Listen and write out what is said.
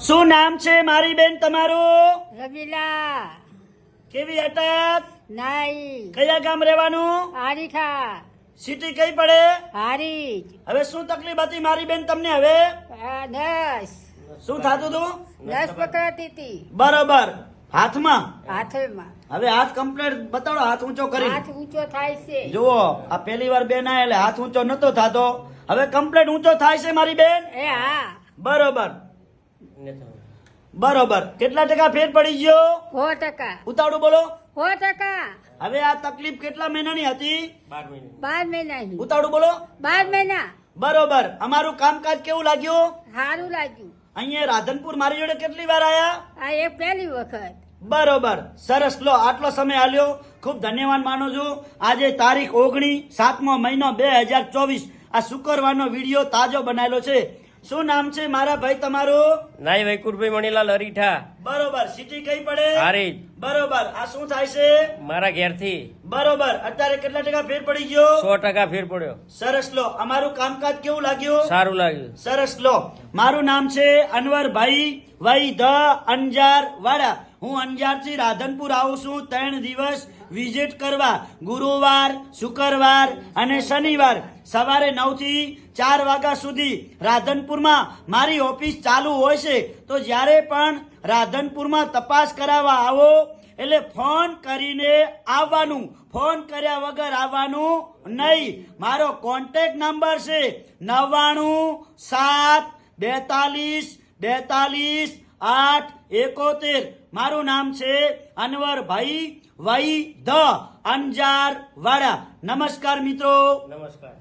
શું નામ છે મારી બેન તમારું? રમીલા કેવી અટક? નાઈ કયા ગામ રહેવાનું? હારીઠા સિટી કઈ પડે? હારીજ હવે શું તકલીફ હતી મારી બેન તમને? હવે નસ શું થતું હતું? નસ પકડાતી હતી બરોબર. હાથમાં? હાથમાં હવે હાથ કમ્પ્લીટ બતાડો, હાથ ઊંચો કરી. હાથ ઊંચો થાય છે. જુઓ, આ પહેલી વાર બેન આયા એટલે હાથ ઊંચો નતો થતો, હવે કમ્પ્લીટ ઊંચો થાય છે મારી બેન. એ હા બરોબર બરોબર. કેટલા ટકા ફેર પડી ગયો? 100%. ઉતાવળું બોલો. 100%. હવે આ તકલીફ કેટલા મહિનાની હતી? 12 મહિનાની. ઉતાવળું બોલો. 12 મહિના. બરોબર. અમારું કામકાજ કેવું લાગ્યું? સારું લાગ્યું. અહીંયા રાધનપુર મારી જોડે કેટલી વાર આયા? આ એ પહેલી વખત. બરોબર, સરસ. લો, આટલો સમય આલ્યો, ખૂબ ધન્યવાદ માનું છું. આજે તારીખ 19, 7મો મહિનો 2024, આ શુક્રવારનો વિડીયો તાજો બનાવેલો છે. શું નામ છે મારા ભાઈ તમારું? નાઈ વૈકુંઠભાઈ મણીલાલ હરીઠા. બરોબર. સિટી કઈ પડે? હારીજ. બરોબર. આ શું થાય છે? મારા ઘેરથી બરોબર. અત્યારે કેટલા ટકા ફેર પડી ગયો? 100% ફેર પડ્યો. સરસ. લો, અમારું કામકાજ કેવું લાગ્યું? સારું લાગ્યું. સરસ. લો, મારું નામ છે અનવરભાઈ વઈ ધ અંજાર વાડા. હું અંજારથી રાધનપુર આવું છું 3 દિવસ વિઝિટ કરવા. ગુરુવાર, શુક્રવાર અને શનિવાર સવારે 9 થી 4 વાગ્યા સુધી રાધનપુરમાં મારી ઓફિસ ચાલુ હોય છે. તો જ્યારે પણ રાધનપુરમાં તપાસ કરાવવા આવો એટલે ફોન કરીને આવવાનું, ફોન કર્યા વગર આવવાનું નહીં. મારો કોન્ટેક્ટ નંબર છે 9972422871. મારું નામ છે અનવરભાઈ વઈ ધ અંજાર વાડા. નમસ્કાર મિત્રો. નમસ્કાર.